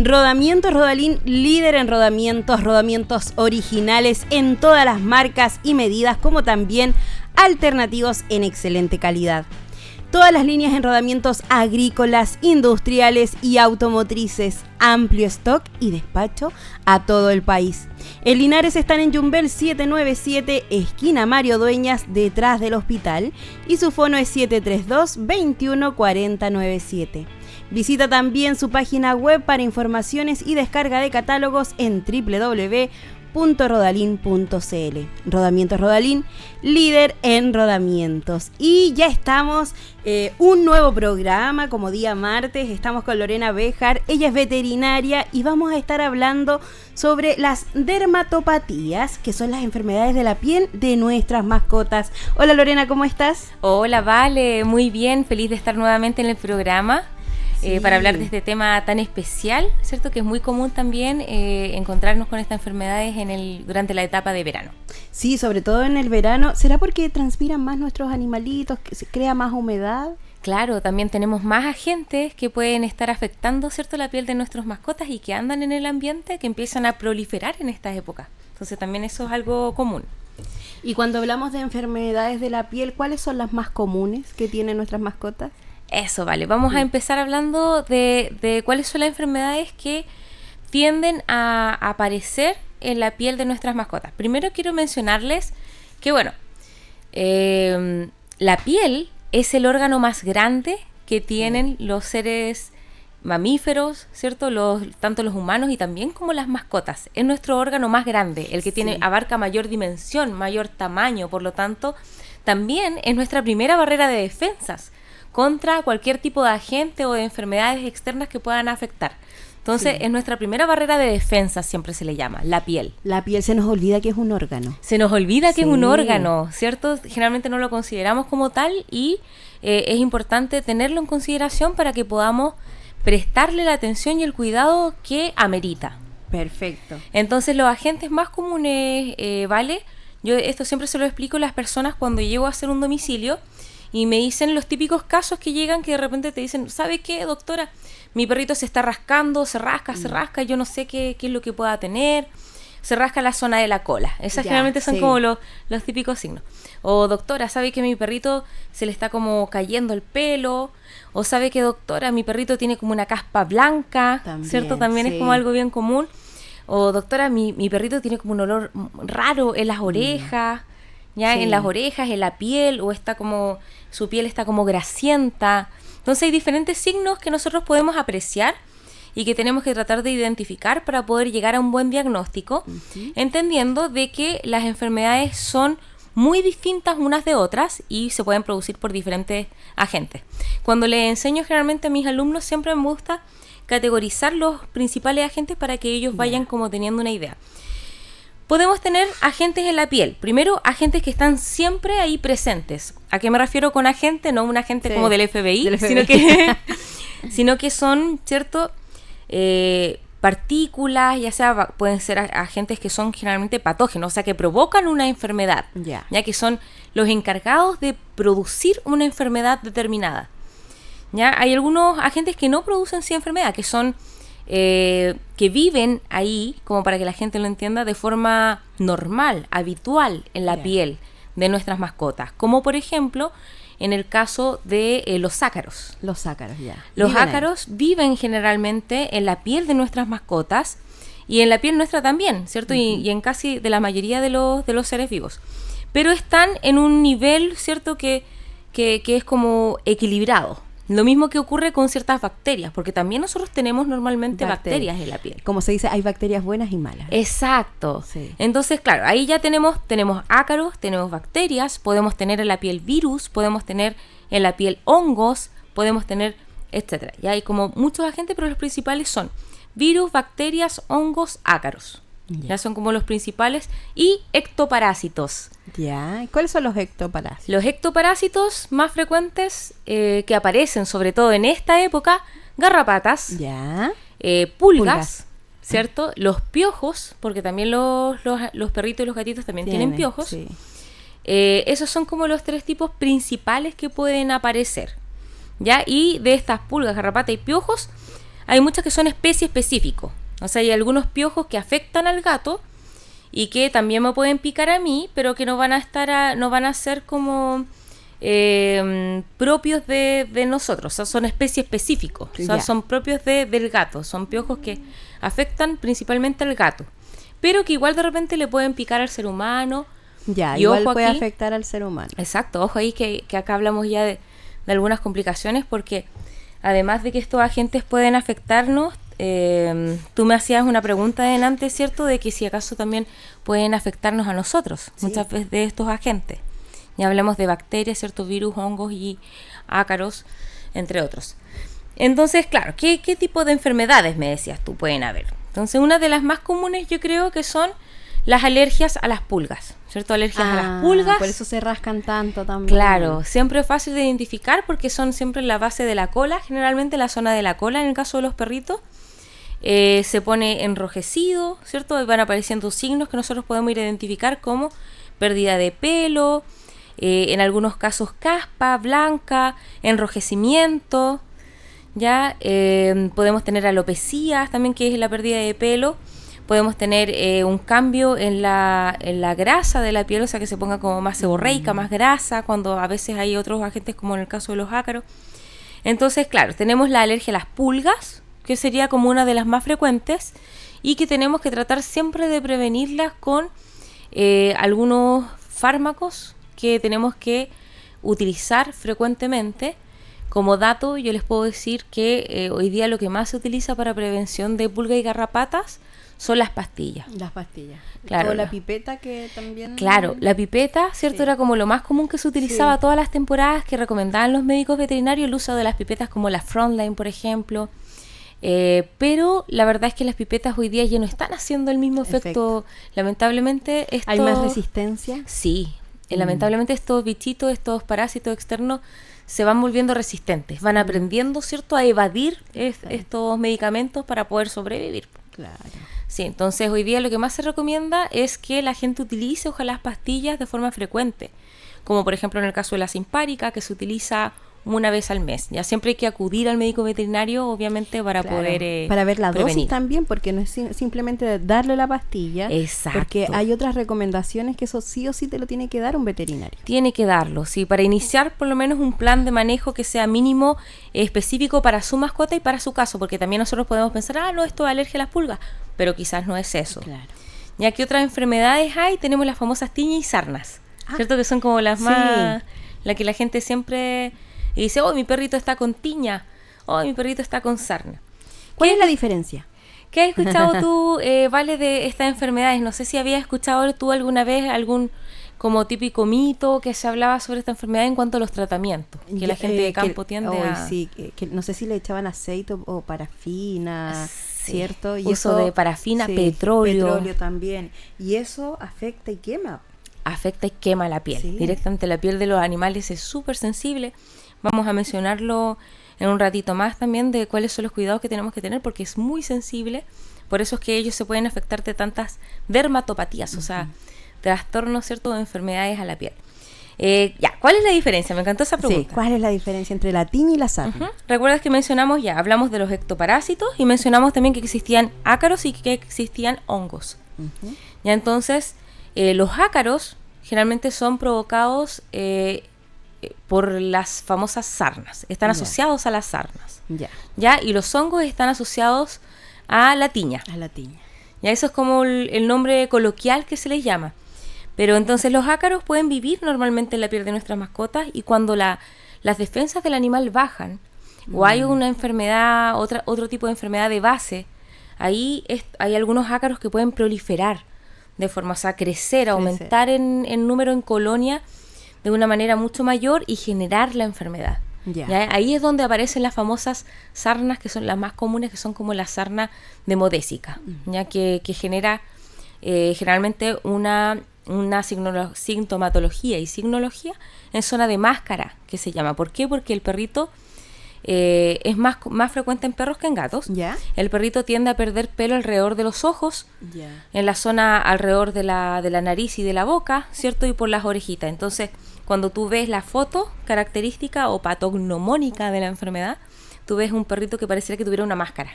Rodamientos Rodalín, líder en rodamientos originales en todas las marcas y medidas, como también alternativos en excelente calidad. Todas las líneas en rodamientos agrícolas, industriales y automotrices. Amplio stock y despacho a todo el país. En Linares están en Yumbel 797, esquina Mario Dueñas, detrás del hospital. Y su fono es 732-214097. Visita también su página web para informaciones y descarga de catálogos en www.rodalin.cl. Rodamientos Rodalín, líder en rodamientos. Y ya estamos, un nuevo programa, como día martes, estamos con Lorena Béjar, ella es veterinaria y vamos a estar hablando sobre las dermatopatías, que son las enfermedades de la piel de nuestras mascotas. Hola Lorena, ¿cómo estás? Hola, Vale, muy bien, feliz de estar nuevamente en el programa. Sí. Para hablar de este tema tan especial, ¿cierto? Que es muy común también encontrarnos con estas enfermedades durante la etapa de verano. Sí, sobre todo en el verano. ¿Será porque transpiran más nuestros animalitos, que se crea más humedad? Claro, también tenemos más agentes que pueden estar afectando, ¿cierto?, la piel de nuestros mascotas y que andan en el ambiente, que empiezan a proliferar en estas épocas. Entonces también eso es algo común. Y cuando hablamos de enfermedades de la piel, ¿cuáles son las más comunes que tienen nuestras mascotas? Eso, vale. Vamos a empezar hablando de cuáles son las enfermedades que tienden a aparecer en la piel de nuestras mascotas. Primero quiero mencionarles que, bueno, la piel es el órgano más grande que tienen los seres mamíferos, ¿cierto? Tanto los humanos y también como las mascotas. Es nuestro órgano más grande, el que abarca mayor dimensión, mayor tamaño, por lo tanto, también es nuestra primera barrera de defensas contra cualquier tipo de agente o de enfermedades externas que puedan afectar. Entonces, es nuestra primera barrera de defensa, siempre se le llama, la piel. La piel, se nos olvida que es un órgano. Se nos olvida que es un órgano, ¿cierto? Generalmente no lo consideramos como tal y es importante tenerlo en consideración para que podamos prestarle la atención y el cuidado que amerita. Perfecto. Entonces, los agentes más comunes, ¿vale? Yo esto siempre se lo explico a las personas cuando llego a hacer un domicilio. Y me dicen los típicos casos que llegan que de repente te dicen, ¿sabe qué, doctora? Mi perrito se está rascando, se rasca, yo no sé qué es lo que pueda tener. Se rasca la zona de la cola. Esas generalmente son como los típicos signos. O doctora, ¿sabe que mi perrito se le está como cayendo el pelo? O ¿sabe que, doctora, mi perrito tiene como una caspa blanca? También, ¿cierto? También es como algo bien común. O doctora, mi perrito tiene como un olor raro en las orejas. En las orejas, en la piel, o está como su piel está como grasienta. Entonces hay diferentes signos que nosotros podemos apreciar y que tenemos que tratar de identificar para poder llegar a un buen diagnóstico, entendiendo de que las enfermedades son muy distintas unas de otras y se pueden producir por diferentes agentes. Cuando les enseño generalmente a mis alumnos, siempre me gusta categorizar los principales agentes para que ellos vayan como teniendo una idea. Podemos tener agentes en la piel. Primero, agentes que están siempre ahí presentes. ¿A qué me refiero con agente? No un agente como del FBI. Sino que son, ¿cierto? Partículas, ya sea, pueden ser agentes que son generalmente patógenos, o sea, que provocan una enfermedad, ya que son los encargados de producir una enfermedad determinada. ¿Ya? Hay algunos agentes que no producen sí enfermedad, que son que viven ahí, como para que la gente lo entienda, de forma normal, habitual en la piel de nuestras mascotas, como por ejemplo en el caso de los ácaros. Los ácaros, Los ácaros viven generalmente en la piel de nuestras mascotas y en la piel nuestra también, ¿cierto? Y en casi de la mayoría de los seres vivos. Pero están en un nivel, ¿cierto? Que es como equilibrado. Lo mismo que ocurre con ciertas bacterias, porque también nosotros tenemos normalmente bacterias en la piel. Como se dice, hay bacterias buenas y malas. Exacto. Sí. Entonces, claro, ahí ya tenemos ácaros, tenemos bacterias, podemos tener en la piel virus, podemos tener en la piel hongos, podemos tener, etcétera. Ya hay como muchos agentes, pero los principales son virus, bacterias, hongos, ácaros. Ya son como los principales. Y ectoparásitos. ¿Cuáles son los ectoparásitos? Los ectoparásitos más frecuentes que aparecen, sobre todo en esta época, garrapatas, pulgas, ¿cierto? Los piojos, porque también los perritos y los gatitos también tienen piojos. Sí. Esos son como los 3 tipos principales que pueden aparecer. ¿Ya? Y de estas pulgas, garrapatas y piojos, hay muchas que son especie específicos. O sea, hay algunos piojos que afectan al gato y que también me pueden picar a mí, pero que no van a ser como propios de nosotros. O sea, son especies específicos. O sea, son propios del gato. Son piojos que afectan principalmente al gato, pero que igual de repente le pueden picar al ser humano. Ya, y igual puede afectar al ser humano. Exacto, ojo ahí que acá hablamos ya de algunas complicaciones, porque además de que estos agentes pueden afectarnos, tú me hacías una pregunta delante, ¿cierto? De que si acaso también pueden afectarnos a nosotros, sí, muchas veces de estos agentes. Ya hablamos de bacterias, ¿cierto? Virus, hongos y ácaros, entre otros. Entonces, claro, ¿qué tipo de enfermedades, me decías tú, pueden haber? Entonces, una de las más comunes yo creo que son las alergias a las pulgas, ¿cierto? Alergias a las pulgas. Por eso se rascan tanto también. Claro, siempre es fácil de identificar porque son siempre en la base de la cola, generalmente en la zona de la cola, en el caso de los perritos. Se pone enrojecido, ¿cierto? Y van apareciendo signos que nosotros podemos ir a identificar como pérdida de pelo, en algunos casos caspa, blanca, enrojecimiento, ya podemos tener alopecias también, que es la pérdida de pelo. Podemos tener un cambio en la grasa de la piel, o sea, que se ponga como más seborreica, más grasa, cuando a veces hay otros agentes, como en el caso de los ácaros. Entonces, claro, tenemos la alergia a las pulgas, que sería como una de las más frecuentes, y que tenemos que tratar siempre de prevenirlas con algunos fármacos que tenemos que utilizar frecuentemente. Como dato, yo les puedo decir que hoy día lo que más se utiliza para prevención de pulga y garrapatas son las pastillas. Las pastillas. Claro. O la pipeta, que también... Claro, la pipeta, ¿cierto? Sí. Era como lo más común que se utilizaba, sí, todas las temporadas, que recomendaban los médicos veterinarios el uso de las pipetas, como la Frontline, por ejemplo. Pero la verdad es que las pipetas hoy día ya no están haciendo el mismo efecto. Lamentablemente ¿Hay más resistencia? Sí, lamentablemente estos bichitos, estos parásitos externos se van volviendo resistentes, van aprendiendo, ¿cierto?, a evadir estos medicamentos para poder sobrevivir. Claro. Sí, entonces hoy día lo que más se recomienda es que la gente utilice ojalá las pastillas de forma frecuente, como por ejemplo en el caso de la simpárica, que se utiliza una vez al mes. Ya siempre hay que acudir al médico veterinario, obviamente, para poder para ver la prevenir. Dosis también, porque no es simplemente darle la pastilla. Exacto. Porque hay otras recomendaciones que eso sí o sí te lo tiene que dar un veterinario. Tiene que darlo, sí, para iniciar por lo menos un plan de manejo que sea mínimo, específico para su mascota y para su caso, porque también nosotros podemos pensar, no, esto es alergia a las pulgas, pero quizás no es eso. Claro. Ya que otras enfermedades hay, tenemos las famosas tiña y sarnas, ¿cierto? Que son como las más, la que la gente siempre... Y dice, mi perrito está con tiña, mi perrito está con sarna. ¿Cuál es la diferencia? ¿Qué has escuchado tú, Vale, de estas enfermedades? No sé si habías escuchado tú alguna vez algún como típico mito que se hablaba sobre esta enfermedad en cuanto a los tratamientos, que la gente de campo tiende a... Sí, que no sé si le echaban aceite o parafina, sí, ¿cierto? Y uso de parafina, petróleo también. Y eso afecta y quema. Afecta y quema la piel. Directamente la piel de los animales es súper sensible. Vamos a mencionarlo en un ratito más también, de cuáles son los cuidados que tenemos que tener, porque es muy sensible. Por eso es que ellos se pueden afectar de tantas dermatopatías, o sea, trastornos, ¿cierto?, de enfermedades a la piel. ¿Cuál es la diferencia? Me encantó esa pregunta. Sí, ¿cuál es la diferencia entre la tiña y la sarna? ¿Recuerdas que mencionamos hablamos de los ectoparásitos y mencionamos también que existían ácaros y que existían hongos? Ya, entonces, los ácaros generalmente son provocados por las famosas sarnas, están asociados a las sarnas, ya, y los hongos están asociados a la tiña. Ya, eso es como el nombre coloquial que se les llama. Pero entonces los ácaros pueden vivir normalmente en la piel de nuestras mascotas, y cuando las defensas del animal bajan, o hay una enfermedad, otro tipo de enfermedad de base, ahí hay algunos ácaros que pueden proliferar de forma, o sea, crecer, aumentar en número, en colonia, de una manera mucho mayor y generar la enfermedad. ¿Ya? Ahí es donde aparecen las famosas sarnas, que son las más comunes, que son como la sarna demodésica, ya que genera generalmente una sintomatología y signología en zona de máscara, que se llama. ¿Por qué? Porque el perrito es más frecuente en perros que en gatos. El perrito tiende a perder pelo alrededor de los ojos, en la zona alrededor de la nariz y de la boca, ¿cierto? Y por las orejitas. Entonces, cuando tú ves la foto característica o patognomónica de la enfermedad, tú ves un perrito que pareciera que tuviera una máscara.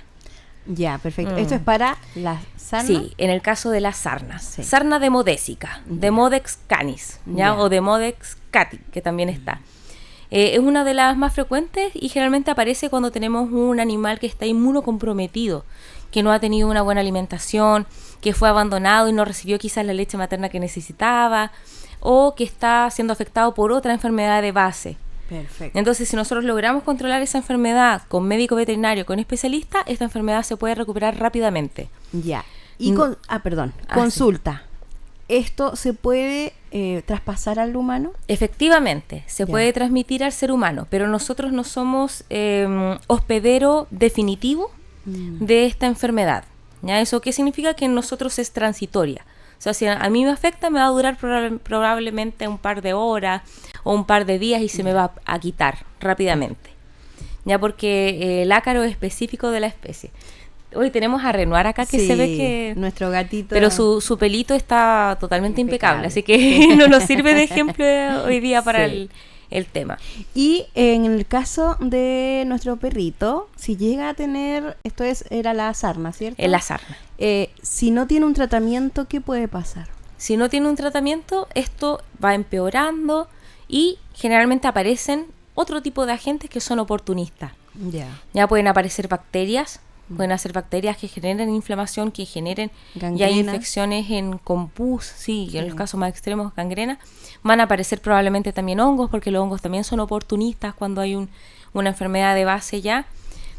Ya, perfecto. Esto es para las sarnas. Sí, en el caso de las sarnas. Sí. Sarna demodésica, Demodex canis, ¿ya? O Demodex cati, que también está. Es una de las más frecuentes y generalmente aparece cuando tenemos un animal que está inmunocomprometido, que no ha tenido una buena alimentación, que fue abandonado y no recibió quizás la leche materna que necesitaba, o que está siendo afectado por otra enfermedad de base. Perfecto. Entonces, si nosotros logramos controlar esa enfermedad con médico veterinario, con especialista, esta enfermedad se puede recuperar rápidamente. Ya. Y consulta. ¿Esto se puede traspasar al humano? Efectivamente, se puede transmitir al ser humano, pero nosotros no somos hospedero definitivo de esta enfermedad. ¿Ya? ¿Eso qué significa? Que en nosotros es transitoria. O sea, si a mí me afecta, me va a durar probablemente un par de horas o un par de días y se me va a quitar rápidamente. Ya, porque el ácaro es específico de la especie. Hoy tenemos a Renoir acá que se ve que... nuestro gatito. Pero su pelito está totalmente impecable, así que no nos sirve de ejemplo hoy día para el tema. Y en el caso de nuestro perrito, si llega a tener, era la sarna, ¿cierto? Es la sarna. Si no tiene un tratamiento, ¿qué puede pasar? Si no tiene un tratamiento, esto va empeorando y generalmente aparecen otro tipo de agentes que son oportunistas. Ya pueden aparecer bacterias. Pueden hacer bacterias que generen inflamación, que generen ya infecciones con pus, en los casos más extremos, gangrena. Van a aparecer probablemente también hongos, porque los hongos también son oportunistas cuando hay una enfermedad de base ya.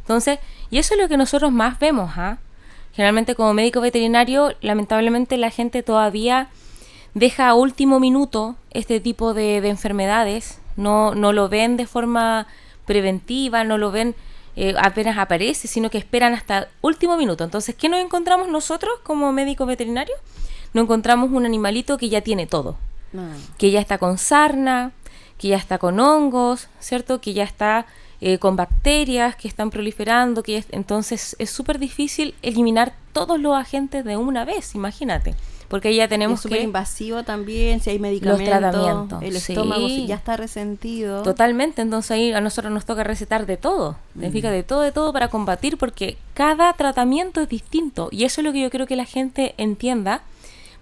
Entonces, y eso es lo que nosotros más vemos, Generalmente como médico veterinario, lamentablemente la gente todavía deja a último minuto este tipo de enfermedades, no lo ven de forma preventiva, no lo ven apenas aparece, sino que esperan hasta último minuto. Entonces, ¿qué nos encontramos nosotros como médicos veterinarios? Nos encontramos un animalito que ya tiene todo, que ya está con sarna, que ya está con hongos, ¿cierto? Que ya está con bacterias que están proliferando, entonces es súper difícil eliminar todos los agentes de una vez, imagínate. Porque ahí ya tenemos es súper invasivo también, si hay medicamentos, los tratamientos, el estómago si ya está resentido. Totalmente, entonces ahí a nosotros nos toca recetar de todo, significa de todo para combatir, porque cada tratamiento es distinto y eso es lo que yo creo que la gente entienda,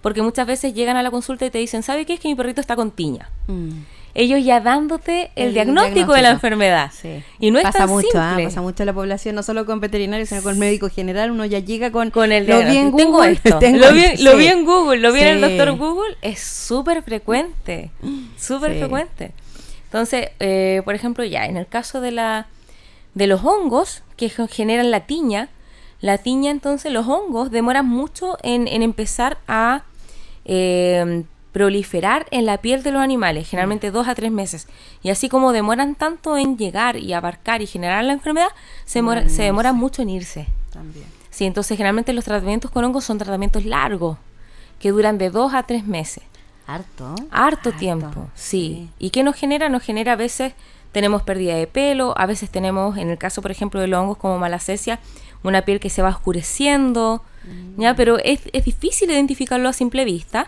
porque muchas veces llegan a la consulta y te dicen, ¿sabe qué? Es que mi perrito está con tiña. Ellos ya dándote el diagnóstico de la enfermedad. Sí. Y no es tan simple. Pasa mucho en la población, no solo con veterinarios, sino con el médico general. Uno ya llega con el lo vi en Google. Tengo esto. Lo vi en Google, lo vi en el doctor Google. Es súper frecuente. Súper frecuente. Entonces, por ejemplo, ya en el caso de los hongos que generan la tiña, entonces los hongos demoran mucho en empezar a proliferar en la piel de los animales, generalmente 2 a 3 meses. Y así como demoran tanto en llegar y abarcar y generar la enfermedad, se demoran mucho en irse. También. Sí, entonces generalmente los tratamientos con hongos son tratamientos largos, que duran de 2 a 3 meses. Harto tiempo, sí. ¿Y qué nos genera? Nos genera a veces, tenemos pérdida de pelo, a veces tenemos, en el caso por ejemplo de los hongos como malacesia, una piel que se va oscureciendo, ¿ya? Pero es difícil identificarlo a simple vista.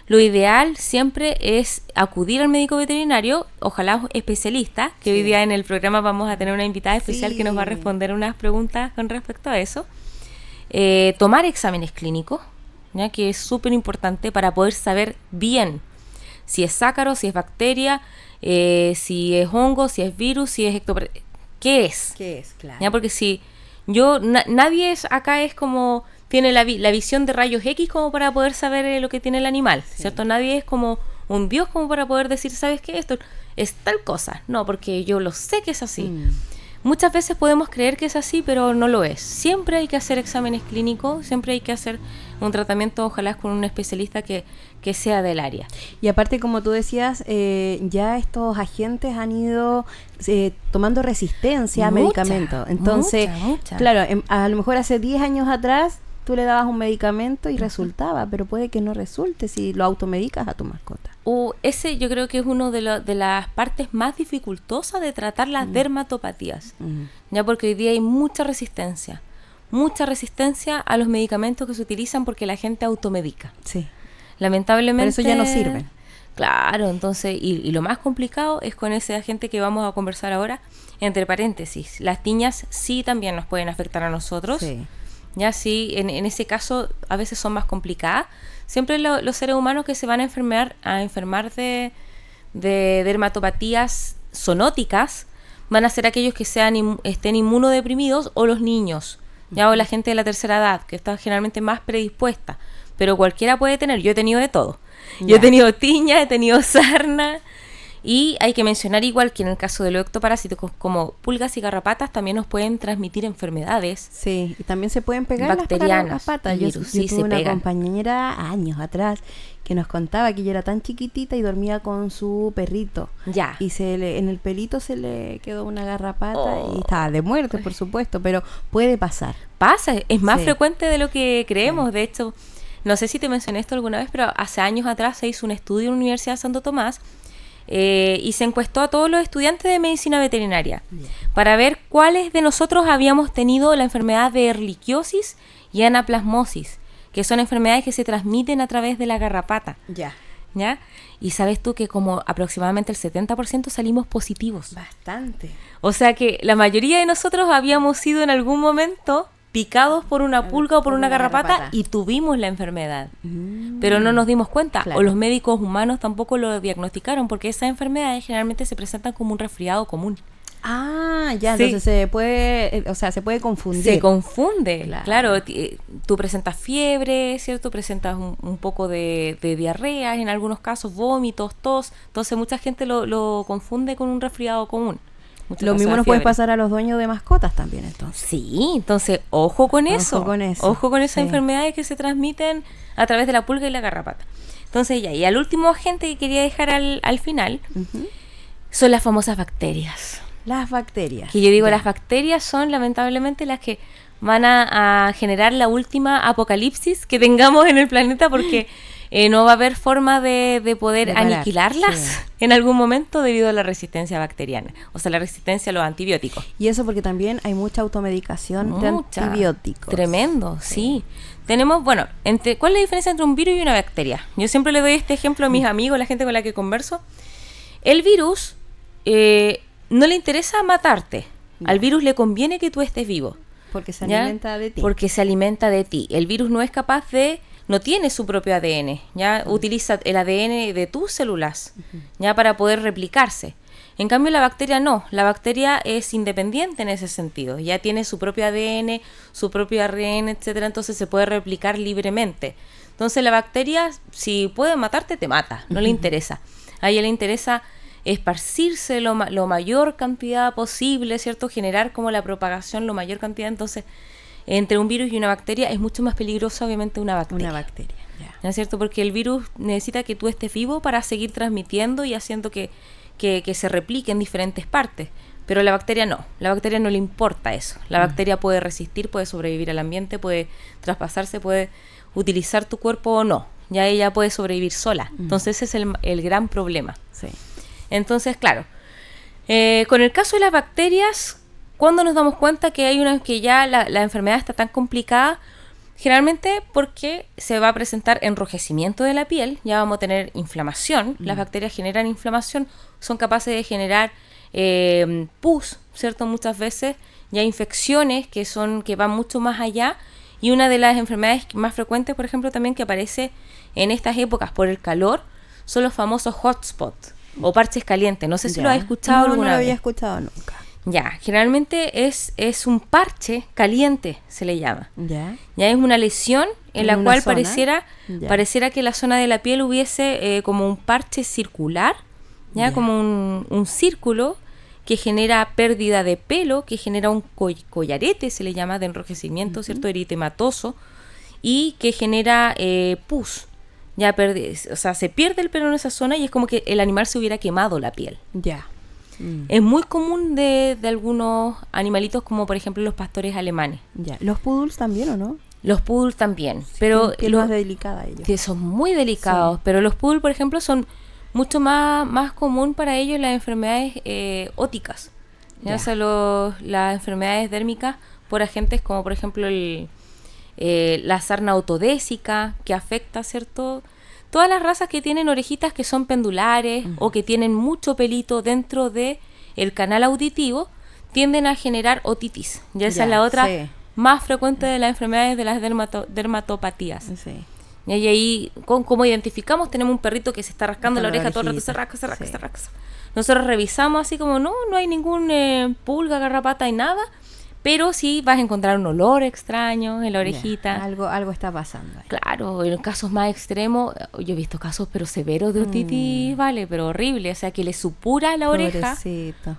Lo ideal siempre es acudir al médico veterinario, ojalá especialista, que hoy día en el programa vamos a tener una invitada especial que nos va a responder unas preguntas con respecto a eso. Tomar exámenes clínicos, ¿ya? Que es súper importante para poder saber bien si es ácaro, si es bacteria, si es hongo, si es virus, si es ¿qué es? Claro. ¿Ya? Porque si nadie acá es como... tiene la visión de rayos X como para poder saber lo que tiene el animal, ¿cierto? Nadie es como un dios como para poder decir, ¿sabes qué? Esto es tal cosa. No, porque yo lo sé que es así. Muchas veces podemos creer que es así, pero no lo es. Siempre hay que hacer exámenes clínicos, siempre hay que hacer un tratamiento, ojalá con un especialista que sea del área. Y aparte, como tú decías, ya estos agentes han ido tomando resistencia a medicamentos. Entonces, mucha. Claro, a lo mejor hace 10 años atrás tú le dabas un medicamento y resultaba, pero puede que no resulte si lo automedicas a tu mascota. Ese yo creo que es uno de las partes más dificultosas de tratar las dermatopatías, ya porque hoy día hay mucha resistencia a los medicamentos que se utilizan porque la gente automedica. Sí. Lamentablemente. Pero eso ya no sirve. Claro, entonces, y lo más complicado es con ese agente que vamos a conversar ahora, entre paréntesis, las tiñas sí también nos pueden afectar a nosotros. Sí. Ya sí, en ese caso a veces son más complicadas. Siempre los seres humanos que se van a enfermar de dermatopatías zoonóticas van a ser aquellos que estén inmunodeprimidos o los niños, ya, o la gente de la tercera edad, que está generalmente más predispuesta. Pero cualquiera puede tener, yo he tenido de todo. Ya. Yo he tenido tiña, he tenido sarna. Y hay que mencionar igual que en el caso de los ectoparasitos como pulgas y garrapatas también nos pueden transmitir enfermedades. Sí, y también se pueden pegar bacterianas, las patas. virus, Yo sí, tuve se una pegan. compañera años atrás que nos contaba que ella era tan chiquitita y dormía con su perrito. Ya. Y en el pelito se le quedó una garrapata Oh. y estaba de muerte, por supuesto, pero puede pasar. Pasa, es más Sí. frecuente de lo que creemos. De hecho, no sé si te mencioné esto alguna vez, pero hace años atrás se hizo un estudio en la Universidad de Santo Tomás y se encuestó a todos los estudiantes de medicina veterinaria para ver cuáles de nosotros habíamos tenido la enfermedad de erliquiosis y anaplasmosis, que son enfermedades que se transmiten a través de la garrapata. Ya. ¿Ya? Y sabes tú que como aproximadamente el 70% salimos positivos. Bastante. O sea que la mayoría de nosotros habíamos sido en algún momento picados por una pulga o por una garrapata y tuvimos la enfermedad. Pero no nos dimos cuenta, Claro. o los médicos humanos tampoco lo diagnosticaron, porque esas enfermedades generalmente se presentan como un resfriado común. Ah, ya, Sí. entonces se puede confundir. Se confunde, Claro. claro. Tú presentas fiebre, ¿cierto? Presentas un poco de diarrea, en algunos casos vómitos, tos. Entonces mucha gente lo confunde con un resfriado común. Mucho Lo caso mismo de nos puede fiebre. pasar a los dueños de mascotas también, entonces. Sí, entonces ojo con eso. Ojo con eso. Ojo con esas Sí. enfermedades que se transmiten a través de la pulga y la garrapata. Entonces ya, y al último agente que quería dejar al final Ujú. son las famosas bacterias. Las bacterias. Que yo digo, Ya. las bacterias son lamentablemente las que van a generar la última apocalipsis que tengamos en el planeta porque no va a haber forma de poder De parar, aniquilarlas sí. en algún momento debido a la resistencia bacteriana, o sea, la resistencia a los antibióticos. Y eso porque también hay mucha automedicación de Mucha. antibióticos. Tremendo, sí. Tenemos, bueno, ¿cuál es la diferencia entre un virus y una bacteria? Yo siempre le doy este ejemplo a mis amigos, la gente con la que converso. El virus no le interesa matarte. Al virus le conviene que tú estés vivo. Porque se ¿ya? alimenta de ti. Porque se alimenta de ti. El virus no es capaz no tiene su propio ADN, ya utiliza el ADN de tus células, ya para poder replicarse. En cambio la bacteria no, la bacteria es independiente en ese sentido, ya tiene su propio ADN, su propio ARN, etcétera, entonces se puede replicar libremente. Entonces la bacteria, si puede matarte, te mata, no le interesa. A ella le interesa esparcirse lo mayor cantidad posible, ¿cierto? Generar como la propagación lo mayor cantidad, entonces entre un virus y una bacteria es mucho más peligroso obviamente una bacteria. Una bacteria, ya. ¿No es cierto? Porque el virus necesita que tú estés vivo para seguir transmitiendo y haciendo que se replique en diferentes partes. Pero la bacteria no le importa eso. La bacteria puede resistir, puede sobrevivir al ambiente, puede traspasarse, puede utilizar tu cuerpo o no. Ya ella puede sobrevivir sola. Entonces ese es el gran problema. Sí. Entonces, claro, con el caso de las bacterias, cuando nos damos cuenta que ya la enfermedad está tan complicada, generalmente porque se va a presentar enrojecimiento de la piel, ya vamos a tener inflamación. Las bacterias generan inflamación, son capaces de generar pus, ¿cierto? Muchas veces ya infecciones que van mucho más allá. Y una de las enfermedades más frecuentes, por ejemplo, también que aparece en estas épocas por el calor, son los famosos hotspots o parches calientes. No sé si Ya. lo has escuchado No, alguna no lo vez. había escuchado nunca. Ya, generalmente es un parche caliente, se le llama. Ya. Ya es una lesión en En la una cual zona. Ya. pareciera que la zona de la piel hubiese como un parche circular, ya, Ya. como un círculo que genera pérdida de pelo, que genera un collarete, se le llama, de enrojecimiento, ¿cierto? Eritematoso, y que genera pus. Ya o sea, se pierde el pelo en esa zona y es como que el animal se hubiera quemado la piel. Ya. Es muy común de algunos animalitos, como por ejemplo los pastores alemanes. Ya. ¿Los poodles también o no? Los poodles también, pero Piel más delicada ellos. que son muy delicados. Pero los poodles, por ejemplo, son mucho más común para ellos las enfermedades óticas. ¿Ya? Ya. O sea, las enfermedades dérmicas por agentes como por ejemplo la sarna autodésica, que afecta, ¿cierto? Todas las razas que tienen orejitas que son pendulares o que tienen mucho pelito dentro de el canal auditivo tienden a generar otitis. Ya esa es la otra más frecuente de las enfermedades de las dermatopatías. Sí. Y ahí, ¿cómo identificamos? Tenemos un perrito que se está rascando la oreja todo el rato, se rasca. Nosotros revisamos así como, no hay ningún pulga, garrapata y nada, pero sí vas a encontrar un olor extraño en la orejita. Algo está pasando ahí. Claro, en casos más extremos, yo he visto casos pero severos de otitis, vale, pero horrible, o sea, que le supura la oreja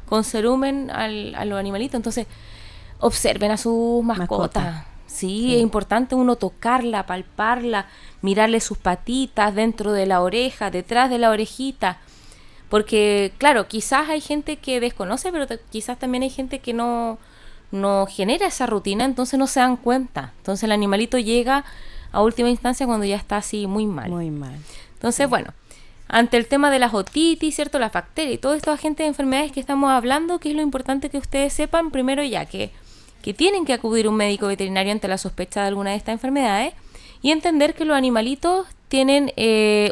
con cerumen a los animalitos. Entonces, observen a sus mascotas. Sí, es importante uno tocarla, palparla, mirarle sus patitas dentro de la oreja, detrás de la orejita. Porque, claro, quizás hay gente que desconoce, pero quizás también hay gente que no genera esa rutina, entonces no se dan cuenta. Entonces el animalito llega a última instancia cuando ya está así muy mal. Muy mal. Entonces, bueno, ante el tema de las otitis, ¿cierto? Las bacterias y todos estos agentes de enfermedades que estamos hablando, que es lo importante que ustedes sepan, primero ya que tienen que acudir a un médico veterinario ante la sospecha de alguna de estas enfermedades y entender que los animalitos tienen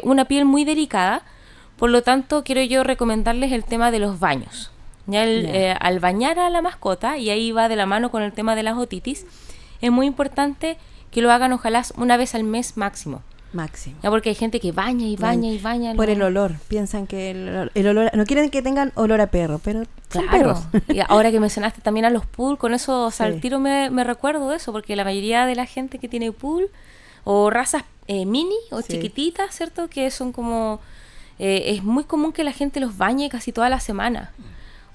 una piel muy delicada. Por lo tanto, quiero yo recomendarles el tema de los baños. Ya al bañar a la mascota, y ahí va de la mano con el tema de las otitis, es muy importante que lo hagan ojalá una vez al mes máximo. Ya porque hay gente que baña y baña. Por el olor. Piensan que el olor... No quieren que tengan olor a perro, pero son perros. Y ahora que mencionaste también a los pool, con eso al tiro me recuerdo de eso, porque la mayoría de la gente que tiene pool, o razas mini o chiquititas, ¿cierto? Que son como... es muy común que la gente los bañe casi toda la semana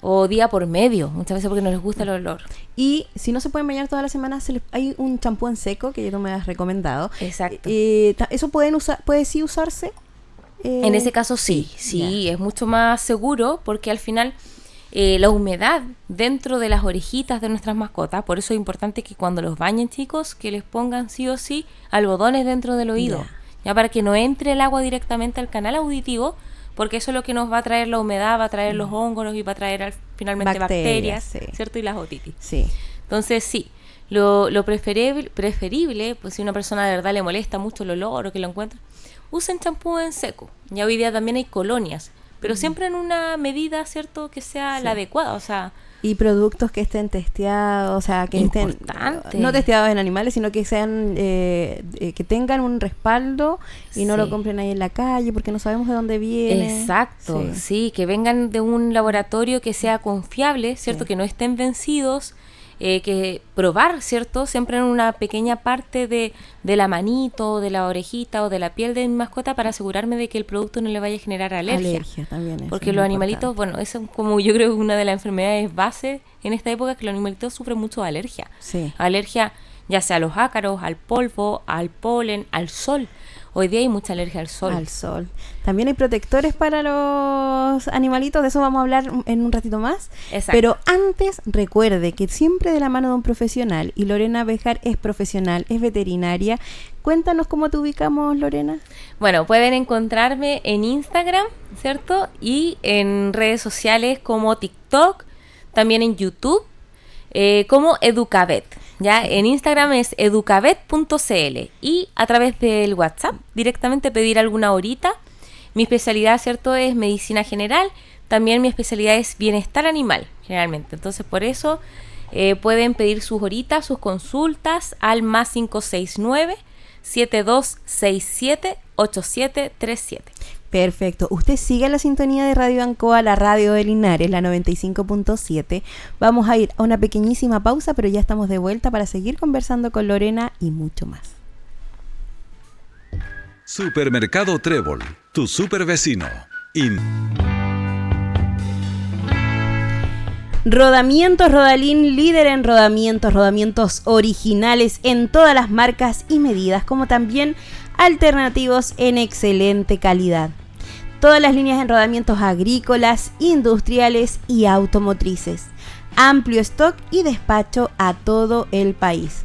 o día por medio, muchas veces porque no les gusta el olor. Y si no se pueden bañar toda la semana, hay un champú en seco que tú me has recomendado. Exacto. ¿Eso puede sí usarse? En ese caso sí, es mucho más seguro porque al final la humedad dentro de las orejitas de nuestras mascotas, por eso es importante que cuando los bañen, chicos, que les pongan sí o sí algodones dentro del oído. Ya para que no entre el agua directamente al canal auditivo, porque eso es lo que nos va a traer la humedad, va a traer los hongos y va a traer finalmente bacterias, ¿cierto? Y las otitis. Sí. Entonces, sí, lo preferible, pues si una persona de verdad le molesta mucho el olor o que lo encuentra, usen champú en seco. Ya hoy día también hay colonias, pero siempre en una medida, ¿cierto? Que sea la adecuada, o sea... Y productos que estén testeados, o sea, que estén no testeados en animales, sino que sean que tengan un respaldo y no lo compren ahí en la calle porque no sabemos de dónde viene. Exacto, sí, que vengan de un laboratorio que sea confiable, ¿cierto? Que no estén vencidos, que probar, ¿cierto? Siempre en una pequeña parte de la manito, de la orejita o de la piel de mi mascota para asegurarme de que el producto no le vaya a generar alergia también es porque los animalitos, bueno, eso es como yo creo que una de las enfermedades base en esta época, que los animalitos sufren mucho de alergia. Alergia ya sea a los ácaros, al polvo, al polen, al sol. Hoy día hay mucha alergia al sol. También hay protectores para los animalitos, de eso vamos a hablar en un ratito más. Exacto. Pero antes, recuerde que siempre de la mano de un profesional, y Lorena Béjar es profesional, es veterinaria. Cuéntanos cómo te ubicamos, Lorena. Bueno, pueden encontrarme en Instagram, ¿cierto? Y en redes sociales como TikTok, también en YouTube, como Educavet. Ya en Instagram es educavet.cl y a través del WhatsApp directamente pedir alguna horita. Mi especialidad, ¿cierto?, es medicina general. También mi especialidad es bienestar animal, generalmente. Entonces, por eso pueden pedir sus horitas, sus consultas al más 569-7267-8737. Perfecto. Usted sigue la sintonía de Radio Ancoa, la radio de Linares, la 95.7. Vamos a ir a una pequeñísima pausa, pero ya estamos de vuelta para seguir conversando con Lorena y mucho más. Supermercado Trébol, tu super vecino. Rodamientos Rodalín, líder en rodamientos originales en todas las marcas y medidas, como también alternativos en excelente calidad. Todas las líneas en rodamientos agrícolas, industriales y automotrices. Amplio stock y despacho a todo el país.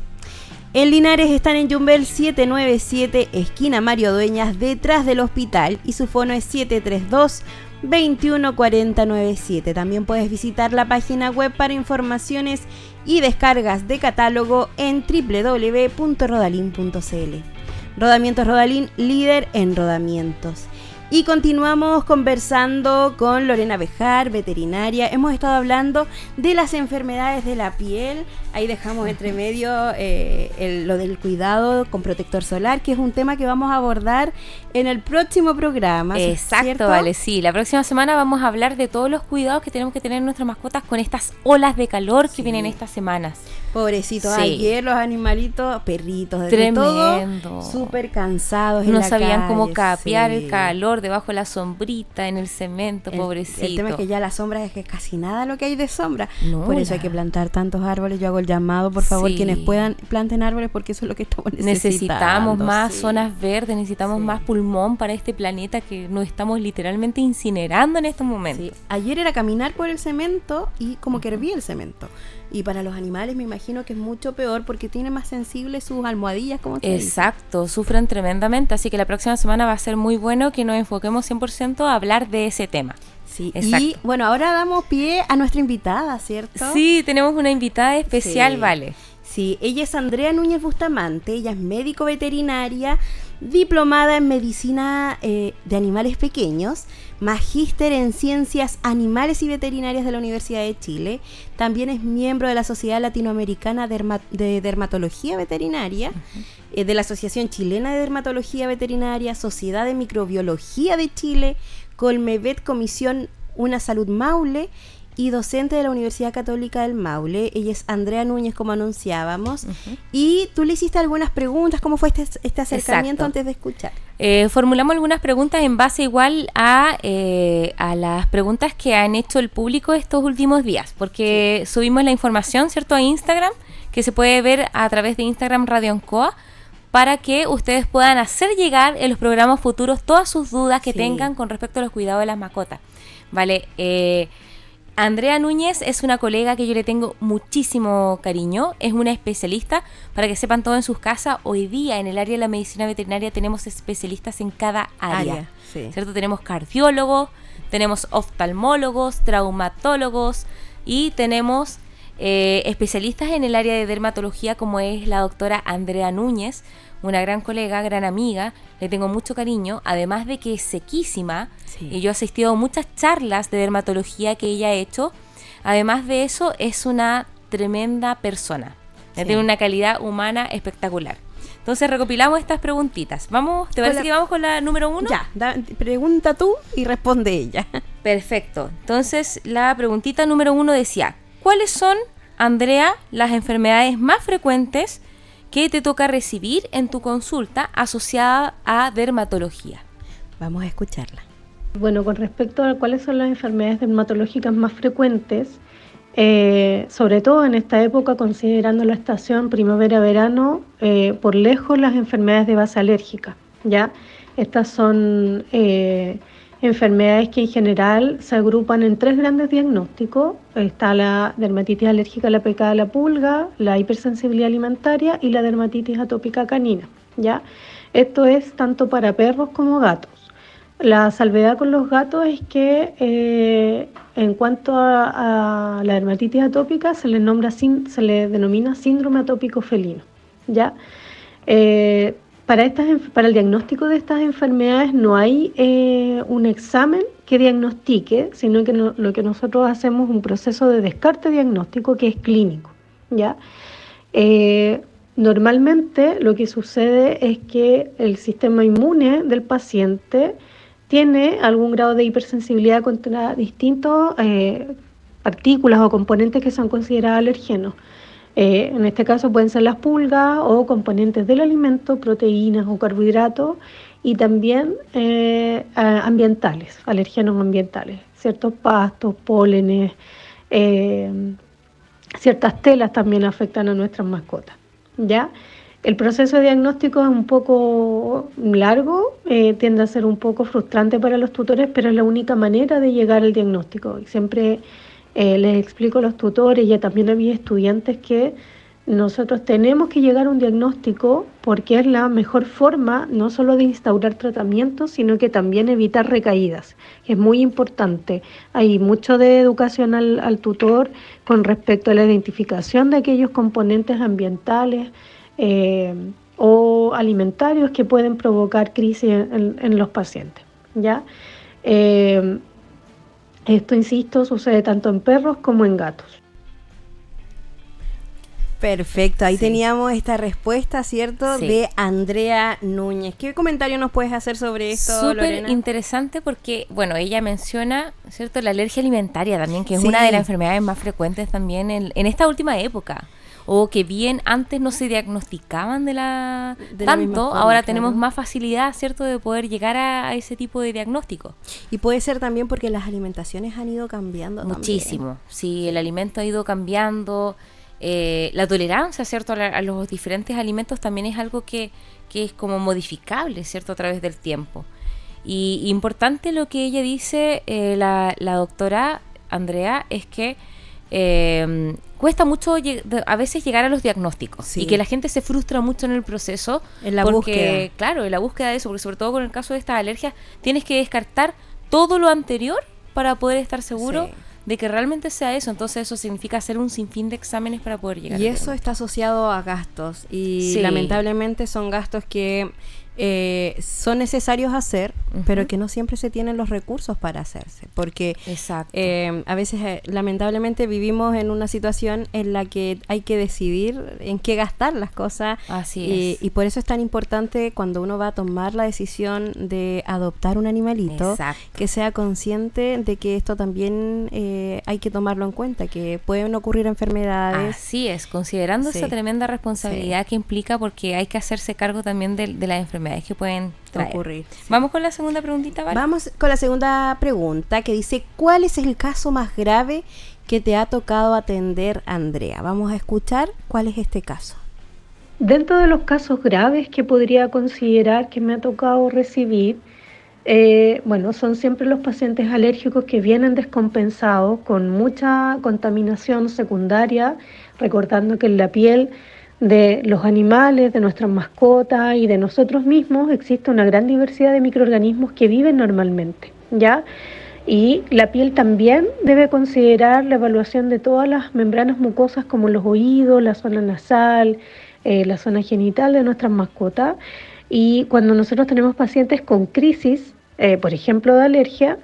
En Linares están en Yumbel 797, esquina Mario Dueñas, detrás del hospital, y su fono es 732-214097. También puedes visitar la página web para informaciones y descargas de catálogo en www.rodalin.cl. Rodamientos Rodalín, líder en rodamientos. Y continuamos conversando con Lorena Bejar, veterinaria. Hemos estado hablando de las enfermedades de la piel. Ahí dejamos entre medio lo del cuidado con protector solar, que es un tema que vamos a abordar en el próximo programa. Exacto, ¿cierto? vale, sí. La próxima semana vamos a hablar de todos los cuidados que tenemos que tener en nuestras mascotas con estas olas de calor que vienen estas semanas. Pobrecitos, Sí. ayer los animalitos, perritos, de Tremendo. todo, súper cansados en No la sabían cómo calle, capear sí. el calor debajo de la sombrita, en el cemento, pobrecito. El tema es que ya la sombra es que casi nada lo que hay de sombra. No, por eso hay que plantar tantos árboles. Yo hago el llamado, por favor, Sí. quienes puedan, planten árboles porque eso es lo que estamos Necesitamos más sí. zonas verdes, necesitamos Sí. más pulmón para este planeta que nos estamos literalmente incinerando en estos momentos. Sí. Ayer era caminar por el cemento y como que hervía el cemento. Y para los animales me imagino que es mucho peor porque tiene más sensibles sus almohadillas, como se dice. Exacto, sufren tremendamente, así que la próxima semana va a ser muy bueno que nos enfoquemos 100% a hablar de ese tema. Sí. Exacto. Y bueno, ahora damos pie a nuestra invitada, ¿cierto? Sí, tenemos una invitada especial, Sí. Vale. Sí, ella es Andrea Núñez Bustamante, ella es médico veterinaria, diplomada en medicina de animales pequeños, magíster en ciencias animales y veterinarias de la Universidad de Chile, también es miembro de la Sociedad Latinoamericana de Dermatología Veterinaria, de la Asociación Chilena de Dermatología Veterinaria, Sociedad de Microbiología de Chile, Colmevet Comisión Una Salud Maule, y docente de la Universidad Católica del Maule. Ella es Andrea Núñez, como anunciábamos. Y tú le hiciste algunas preguntas. ¿Cómo fue este acercamiento Exacto. antes de escuchar? Formulamos algunas preguntas en base igual a las preguntas que han hecho el público estos últimos días, porque subimos la información, ¿cierto?, a Instagram, que se puede ver a través de Instagram Radio Ancoa, para que ustedes puedan hacer llegar en los programas futuros todas sus dudas que Sí. tengan con respecto a los cuidados de las mascotas. Vale, Andrea Núñez es una colega que yo le tengo muchísimo cariño, es una especialista, para que sepan todo en sus casas. Hoy día en el área de la medicina veterinaria tenemos especialistas en cada área, sí. ¿cierto? Tenemos cardiólogos, tenemos oftalmólogos, traumatólogos y tenemos especialistas en el área de dermatología, como es la doctora Andrea Núñez, una gran colega, gran amiga, le tengo mucho cariño, además de que es sequísima. Sí. Y yo he asistido a muchas charlas de dermatología que ella ha hecho. Además de eso, es una tremenda persona. Sí. Tiene una calidad humana espectacular. Entonces recopilamos estas preguntitas. Vamos, ¿te parece que vamos con la número 1? Ya, pregunta tú y responde ella. Perfecto. Entonces la preguntita número 1 decía: ¿cuáles son, Andrea, las enfermedades más frecuentes que te toca recibir en tu consulta asociada a dermatología? Vamos a escucharla. Bueno, con respecto a cuáles son las enfermedades dermatológicas más frecuentes, sobre todo en esta época, considerando la estación primavera-verano, por lejos las enfermedades de base alérgica, ¿ya? Estas son enfermedades que en general se agrupan en 3 grandes diagnósticos. Está la dermatitis alérgica a la picada de la pulga, la hipersensibilidad alimentaria y la dermatitis atópica canina, ¿ya? Esto es tanto para perros como gatos. La salvedad con los gatos es que en cuanto a la dermatitis atópica se le denomina síndrome atópico felino, ¿ya? Para el diagnóstico de estas enfermedades no hay un examen que diagnostique, sino que lo que nosotros hacemos es un proceso de descarte diagnóstico que es clínico, ¿ya? Normalmente lo que sucede es que el sistema inmune del paciente tiene algún grado de hipersensibilidad contra distintos partículas o componentes que son considerados alergenos. En este caso pueden ser las pulgas o componentes del alimento, proteínas o carbohidratos, y también ambientales, alergenos ambientales, ciertos pastos, pólenes, ciertas telas también afectan a nuestras mascotas, ¿ya? El proceso de diagnóstico es un poco largo, tiende a ser un poco frustrante para los tutores, pero es la única manera de llegar al diagnóstico. Y siempre les explico a los tutores, y también a mis estudiantes, que nosotros tenemos que llegar a un diagnóstico porque es la mejor forma no solo de instaurar tratamientos, sino que también evitar recaídas. Es muy importante. Hay mucho de educación al tutor con respecto a la identificación de aquellos componentes ambientales o alimentarios que pueden provocar crisis en los pacientes, ¿ya? Eh, Esto, insisto, sucede tanto en perros como en gatos. Perfecto, ahí Sí. teníamos esta respuesta, ¿cierto? Sí. De Andrea Núñez. ¿Qué comentario nos puedes hacer sobre esto, Súper Lorena? interesante porque, bueno, ella menciona, ¿cierto?, la alergia alimentaria también, que es Sí. una de las enfermedades más frecuentes también en esta última época. O que bien antes no se diagnosticaban De la misma tanto, forma, ahora claro. tenemos más facilidad, ¿cierto?, de poder llegar a ese tipo de diagnóstico. Y puede ser también porque las alimentaciones han ido cambiando Muchísimo. Sí, el alimento ha ido cambiando. La tolerancia, ¿cierto?, a los diferentes alimentos también es algo que es como modificable, ¿cierto?, a través del tiempo. Y importante lo que ella dice, la doctora Andrea, es que cuesta mucho a veces llegar a los diagnósticos. Sí. Y que la gente se frustra mucho en el proceso. En la porque, búsqueda. claro, en la búsqueda de eso, porque sobre todo con el caso de estas alergias, tienes que descartar todo lo anterior para poder estar seguro Sí. de que realmente sea eso. Entonces eso significa hacer un sinfín de exámenes para poder llegar Y al eso diagnóstico. está asociado a gastos y Sí. lamentablemente son gastos que son necesarios hacer, Ujú. pero que no siempre se tienen los recursos para hacerse, porque Exacto. a veces lamentablemente vivimos en una situación en la que hay que decidir en qué gastar las cosas. Así es. Y por eso es tan importante cuando uno va a tomar la decisión de adoptar un animalito, Exacto. que sea consciente de que esto también hay que tomarlo en cuenta, que pueden ocurrir enfermedades. Así es, considerando Sí. esa tremenda responsabilidad que implica, porque hay que hacerse cargo también de las enfermedades que pueden traer. Ocurrir. Vamos con la segunda preguntita, ¿vale? Vamos con la segunda pregunta que dice, ¿cuál es el caso más grave que te ha tocado atender, Andrea? Vamos a escuchar cuál es este caso. Dentro de los casos graves que podría considerar que me ha tocado recibir, bueno, son siempre los pacientes alérgicos que vienen descompensados con mucha contaminación secundaria, recordando que en la piel de los animales, de nuestras mascotas y de nosotros mismos existe una gran diversidad de microorganismos que viven normalmente, ¿ya? Y la piel también debe considerar la evaluación de todas las membranas mucosas como los oídos, la zona nasal, la zona genital de nuestras mascotas. Y cuando nosotros tenemos pacientes con crisis, por ejemplo de alergia,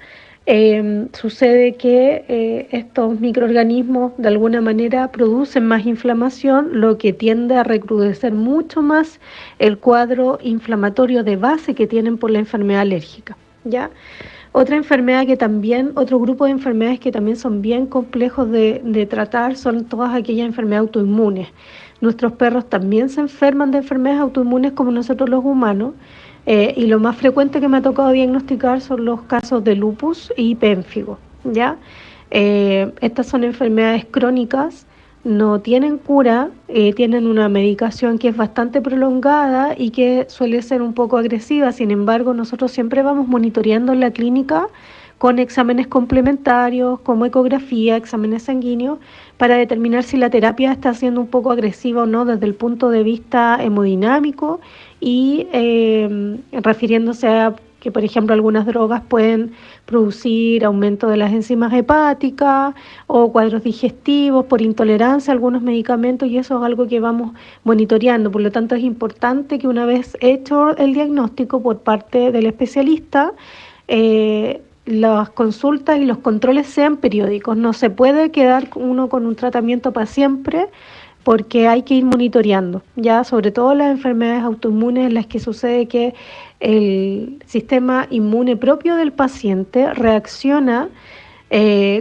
sucede que estos microorganismos de alguna manera producen más inflamación, lo que tiende a recrudecer mucho más el cuadro inflamatorio de base que tienen por la enfermedad alérgica, ¿ya? Otra enfermedad que también, otro grupo de enfermedades que también son bien complejos de tratar son todas aquellas enfermedades autoinmunes. Nuestros perros también se enferman de enfermedades autoinmunes como nosotros los humanos, y lo más frecuente que me ha tocado diagnosticar son los casos de lupus y pénfigo, ¿ya? Estas son enfermedades crónicas, no tienen cura, tienen una medicación que es bastante prolongada y que suele ser un poco agresiva. Sin embargo, nosotros siempre vamos monitoreando en la clínica con exámenes complementarios como ecografía, exámenes sanguíneos, para determinar si la terapia está siendo un poco agresiva o no desde el punto de vista hemodinámico y refiriéndose a que, por ejemplo, algunas drogas pueden producir aumento de las enzimas hepáticas o cuadros digestivos por intolerancia a algunos medicamentos, y eso es algo que vamos monitoreando. Por lo tanto, es importante que una vez hecho el diagnóstico por parte del especialista, las consultas y los controles sean periódicos. No se puede quedar uno con un tratamiento para siempre, porque hay que ir monitoreando, ya sobre todo las enfermedades autoinmunes en las que sucede que el sistema inmune propio del paciente reacciona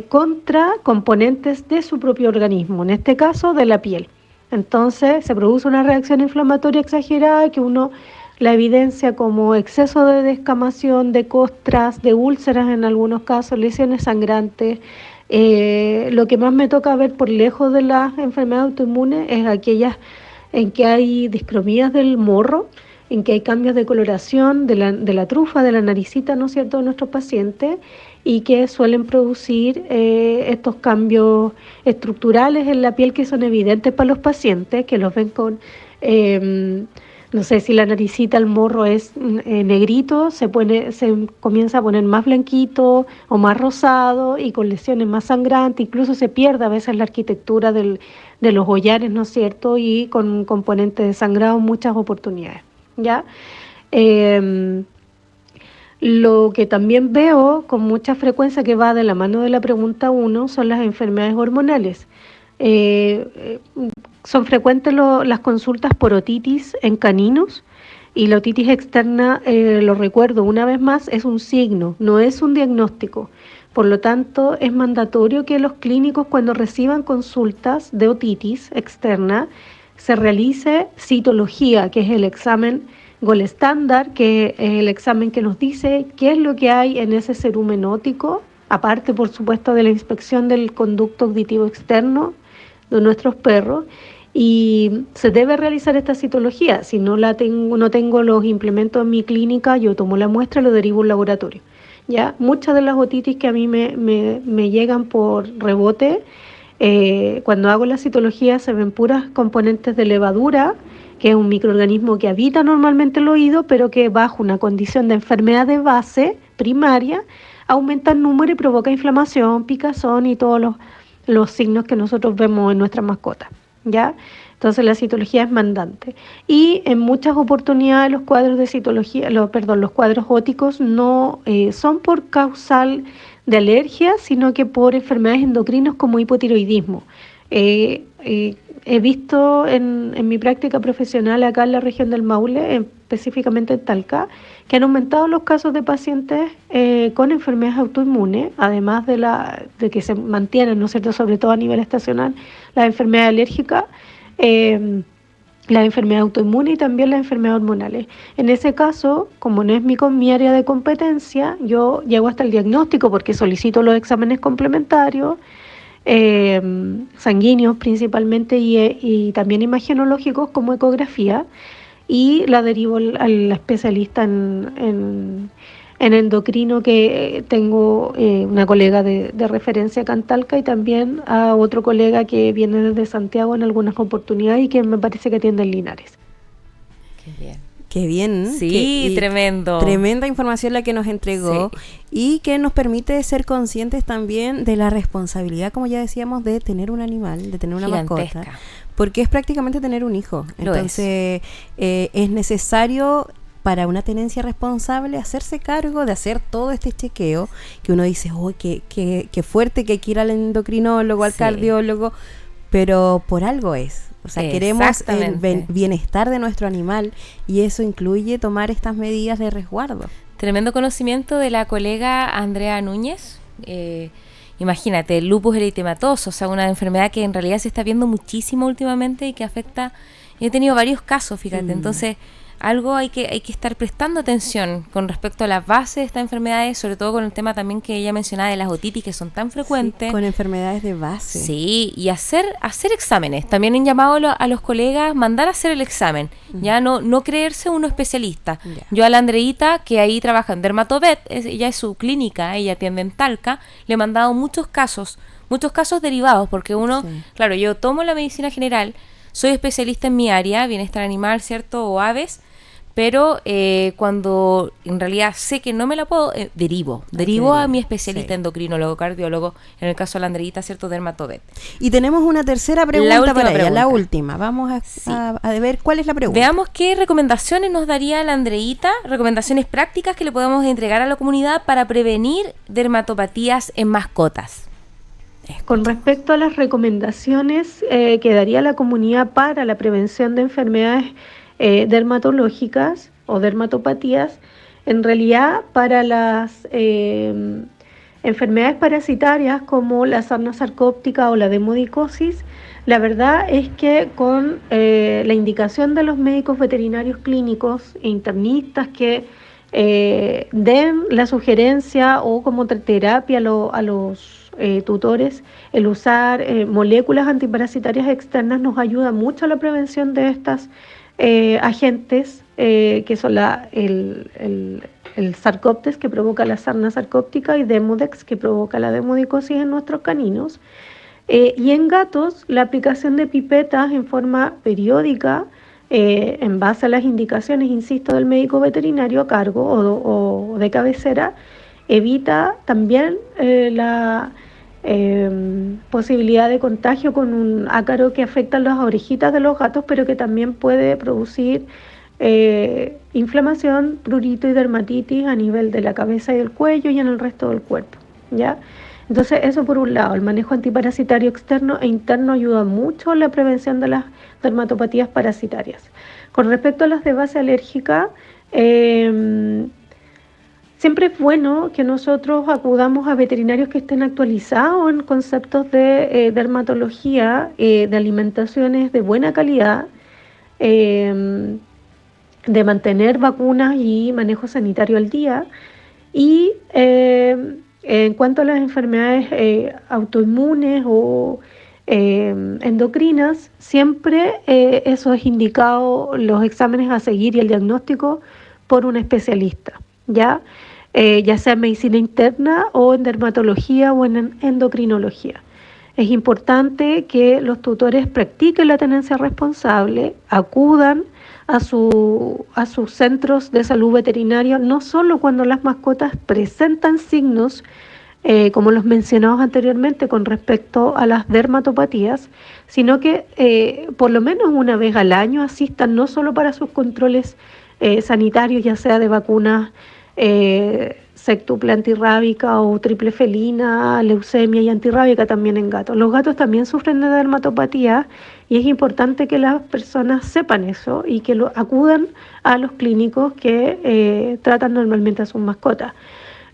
contra componentes de su propio organismo, en este caso de la piel. Entonces se produce una reacción inflamatoria exagerada que uno la evidencia como exceso de descamación, de costras, de úlceras en algunos casos, lesiones sangrantes. Lo que más me toca ver por lejos de las enfermedades autoinmunes es aquellas en que hay discromías del morro, en que hay cambios de coloración de la trufa, de la naricita, ¿no es cierto?, de nuestros pacientes, y que suelen producir estos cambios estructurales en la piel que son evidentes para los pacientes, que los ven con... no sé, si la naricita, el morro es negrito, se comienza a poner más blanquito o más rosado y con lesiones más sangrantes, incluso se pierde a veces la arquitectura de los collares, ¿no es cierto?, y con un componente de sangrado en muchas oportunidades, ¿ya? Lo que también veo con mucha frecuencia que va de la mano de la pregunta 1 son las enfermedades hormonales. Son frecuentes las consultas por otitis en caninos, y la otitis externa, lo recuerdo una vez más, es un signo, no es un diagnóstico. Por lo tanto, es mandatorio que los clínicos, cuando reciban consultas de otitis externa, se realice citología, que es el examen gold estándar, que es el examen que nos dice qué es lo que hay en ese cerumen óptico, aparte, por supuesto, de la inspección del conducto auditivo externo de nuestros perros. Y se debe realizar esta citología. Si no tengo los implementos en mi clínica, yo tomo la muestra y lo derivo a un laboratorio. ¿Ya? Muchas de las otitis que a mí me llegan por rebote, cuando hago la citología se ven puras componentes de levadura, que es un microorganismo que habita normalmente el oído, pero que bajo una condición de enfermedad de base primaria aumenta el número y provoca inflamación, picazón y todos los signos que nosotros vemos en nuestras mascotas. ¿Ya? Entonces la citología es mandante. Y en muchas oportunidades los cuadros de citología, los cuadros óticos no son por causal de alergia, sino que por enfermedades endocrinas como hipotiroidismo. He visto en mi práctica profesional acá en la región del Maule, específicamente en Talca, que han aumentado los casos de pacientes con enfermedades autoinmunes, además de que se mantienen, ¿no es cierto?, sobre todo a nivel estacional, las enfermedades alérgicas, las enfermedades autoinmunes y también las enfermedades hormonales. En ese caso, como no es mi área de competencia, yo llego hasta el diagnóstico porque solicito los exámenes complementarios, sanguíneos principalmente y también imagenológicos como ecografía, y la derivo al especialista en endocrino, que tengo una colega de referencia acá en Talca, y también a otro colega que viene desde Santiago en algunas oportunidades y que me parece que atiende en Linares. Qué bien. Qué bien. Sí, tremendo. Tremenda información la que nos entregó, sí. Y que nos permite ser conscientes también de la responsabilidad, como ya decíamos, de tener un animal, de tener una mascota. Porque es prácticamente tener un hijo. Entonces, es necesario para una tenencia responsable hacerse cargo de hacer todo este chequeo, que uno dice, oh, qué fuerte que hay que ir al endocrinólogo, al cardiólogo, pero por algo es. O sea, queremos el bienestar de nuestro animal, y eso incluye tomar estas medidas de resguardo. Tremendo conocimiento de la colega Andrea Núñez. Imagínate, el lupus eritematoso, o sea, una enfermedad que en realidad se está viendo muchísimo últimamente y que afecta. He tenido varios casos, fíjate, entonces algo hay que estar prestando atención con respecto a las bases de estas enfermedades, sobre todo con el tema también que ella mencionaba de las otitis, que son tan frecuentes. Sí, con enfermedades de base. Sí, y hacer exámenes. También han llamado a los colegas mandar a hacer el examen, ya no creerse uno especialista. Yeah. Yo a la Andreita, que ahí trabaja en Dermatovet, ella es su clínica, ella atiende en Talca, le he mandado muchos casos derivados, porque uno, claro, yo tomo la medicina general, soy especialista en mi área, bienestar animal, ¿cierto?, o aves, pero cuando en realidad sé que no me la puedo, derivo a mi especialista endocrinólogo, cardiólogo, en el caso de la Andreita, ¿cierto?, Dermatovet. Y tenemos una tercera pregunta para ella, la última. Vamos a ver cuál es la pregunta. Veamos qué recomendaciones nos daría la Andreita, recomendaciones prácticas que le podemos entregar a la comunidad para prevenir dermatopatías en mascotas. Con respecto a las recomendaciones que daría la comunidad para la prevención de enfermedades dermatológicas o dermatopatías, en realidad para las enfermedades parasitarias como la sarna sarcóptica o la demodicosis, la verdad es que con la indicación de los médicos veterinarios clínicos e internistas que den la sugerencia o como terapia a los tutores, el usar moléculas antiparasitarias externas nos ayuda mucho a la prevención de estas agentes que son el Sarcoptes, que provoca la sarna sarcóptica, y Demodex, que provoca la demodicosis en nuestros caninos. Y en gatos, la aplicación de pipetas en forma periódica, en base a las indicaciones, insisto, del médico veterinario a cargo o de cabecera, evita también la posibilidad de contagio con un ácaro que afecta las orejitas de los gatos, pero que también puede producir inflamación, prurito y dermatitis a nivel de la cabeza y el cuello y en el resto del cuerpo, ¿ya? Entonces, eso por un lado, el manejo antiparasitario externo e interno ayuda mucho a la prevención de las dermatopatías parasitarias. Con respecto a las de base alérgica, siempre es bueno que nosotros acudamos a veterinarios que estén actualizados en conceptos de dermatología, de alimentaciones de buena calidad, de mantener vacunas y manejo sanitario al día. Y en cuanto a las enfermedades autoinmunes o endocrinas, siempre eso es indicado, los exámenes a seguir y el diagnóstico por un especialista, ¿ya? Ya sea en medicina interna o en dermatología o en endocrinología. Es importante que los tutores practiquen la tenencia responsable, acudan a sus centros de salud veterinaria, no solo cuando las mascotas presentan signos como los mencionados anteriormente con respecto a las dermatopatías, sino que por lo menos una vez al año asistan no solo para sus controles sanitarios, ya sea de vacunas sextuple antirrábica o triple felina, leucemia y antirrábica también en gatos. Los gatos también sufren de dermatopatía y es importante que las personas sepan eso y que acudan a los clínicos que tratan normalmente a sus mascotas.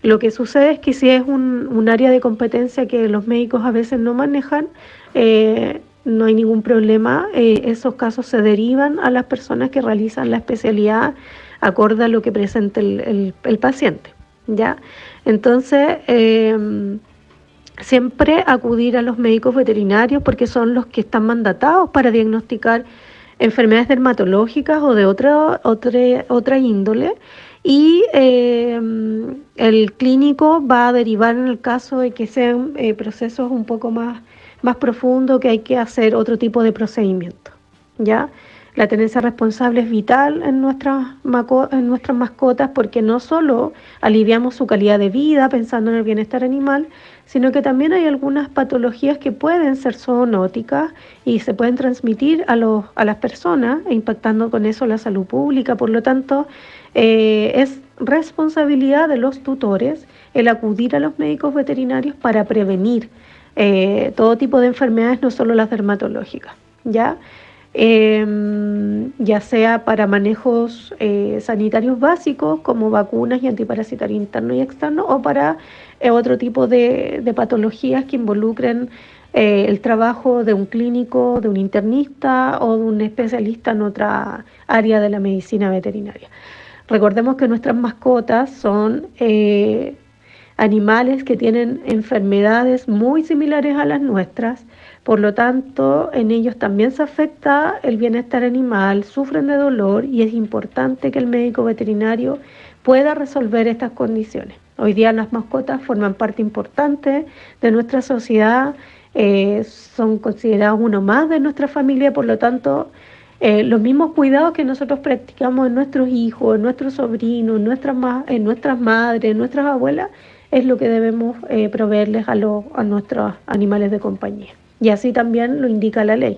Lo que sucede es que si es un área de competencia que los médicos a veces no manejan, no hay ningún problema. Esos casos se derivan a las personas que realizan la especialidad acorde a lo que presente el paciente, ¿ya? Entonces, siempre acudir a los médicos veterinarios porque son los que están mandatados para diagnosticar enfermedades dermatológicas o de otra índole. Y el clínico va a derivar en el caso de que sean procesos un poco más profundos, que hay que hacer otro tipo de procedimiento, ¿ya? La tenencia responsable es vital en nuestras mascotas porque no solo aliviamos su calidad de vida pensando en el bienestar animal, sino que también hay algunas patologías que pueden ser zoonóticas y se pueden transmitir a las personas, impactando con eso la salud pública. Por lo tanto, es responsabilidad de los tutores el acudir a los médicos veterinarios para prevenir todo tipo de enfermedades, no solo las dermatológicas, ¿ya? Ya sea para manejos sanitarios básicos como vacunas y antiparasitario interno y externo o para otro tipo de patologías que involucren el trabajo de un clínico, de un internista o de un especialista en otra área de la medicina veterinaria. Recordemos que nuestras mascotas son animales que tienen enfermedades muy similares a las nuestras. Por lo tanto, en ellos también se afecta el bienestar animal, sufren de dolor y es importante que el médico veterinario pueda resolver estas condiciones. Hoy día las mascotas forman parte importante de nuestra sociedad, son considerados uno más de nuestra familia, por lo tanto, los mismos cuidados que nosotros practicamos en nuestros hijos, en nuestros sobrinos, en nuestras madres, en nuestras abuelas, es lo que debemos proveerles a nuestros animales de compañía. Y así también lo indica la ley.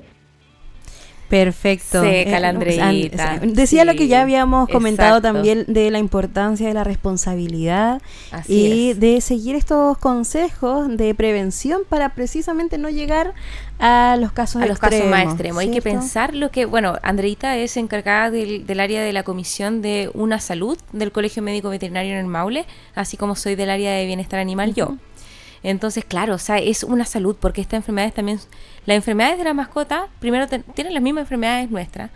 Perfecto. Calandreita. Decía sí, lo que ya habíamos comentado exacto. también de la importancia de la responsabilidad y de seguir estos consejos de prevención para precisamente no llegar a los casos extremos. Casos más extremos. ¿cierto? Hay que pensar Andreita es encargada del área de la Comisión de Una Salud del Colegio Médico Veterinario en el Maule, así como soy del área de Bienestar Animal yo. Entonces, claro, es una salud porque estas enfermedades también, las enfermedades de la mascota, primero tienen las mismas enfermedades nuestras,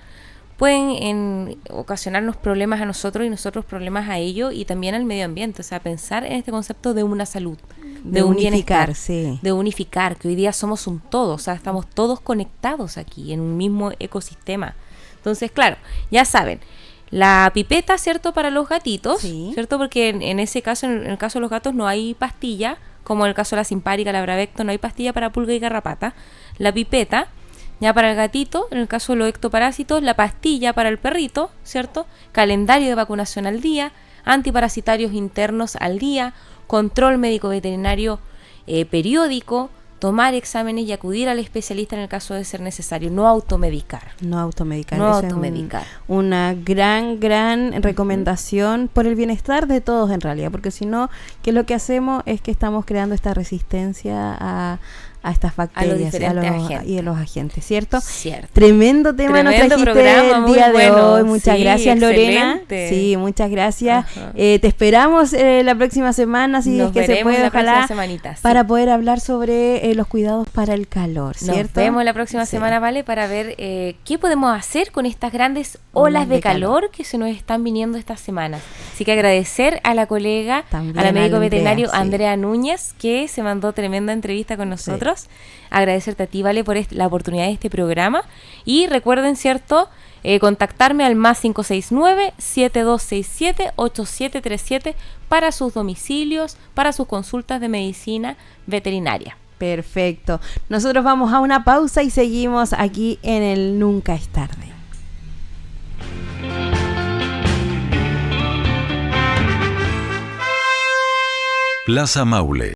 pueden ocasionarnos problemas a nosotros y nosotros problemas a ellos y también al medio ambiente. O sea, pensar en este concepto de una salud, de un bienestar, de unificar, que hoy día somos un todo, o sea, estamos todos conectados aquí en un mismo ecosistema. Entonces, claro, ya saben, la pipeta, ¿cierto? Para los gatitos, ¿cierto? Porque en ese caso, en el caso de los gatos no hay pastilla, como en el caso de la simpárica, la bravecto, no hay pastilla para pulga y garrapata. La pipeta, ya para el gatito, en el caso de los ectoparásitos, la pastilla para el perrito, ¿cierto? Calendario de vacunación al día, antiparasitarios internos al día, control médico veterinario periódico, tomar exámenes y acudir al especialista en el caso de ser necesario, no automedicar. No automedicar. No Eso es automedicar. una gran recomendación por el bienestar de todos en realidad, porque si no, ¿qué lo que hacemos es que estamos creando esta resistencia a estas bacterias diferentes agentes. y a los agentes, ¿cierto? Cierto. Tremendo tema nos Tremendo trajiste programa, el muy día de bueno. hoy. Muchas Sí, gracias, Lorena. excelente. Sí, muchas gracias. Ajá. Te esperamos la próxima semana, si Nos es que se veremos puede, la ojalá, próxima semanita, sí. para poder hablar sobre los cuidados para el calor, ¿cierto? Nos vemos la próxima Sí. semana, ¿vale? Para ver qué podemos hacer con estas grandes olas de calor que se nos están viniendo estas semanas. Así que agradecer a la colega, También a la médico a Andrea, veterinario sí. Andrea Núñez, que se mandó tremenda entrevista con nosotros. Agradecerte a ti, ¿vale? Por la oportunidad de este programa. Y recuerden, ¿cierto? Contactarme al más 569-7267-8737 para sus domicilios, para sus consultas de medicina veterinaria. Perfecto. Nosotros vamos a una pausa y seguimos aquí en el Nunca es tarde. Plaza Maule.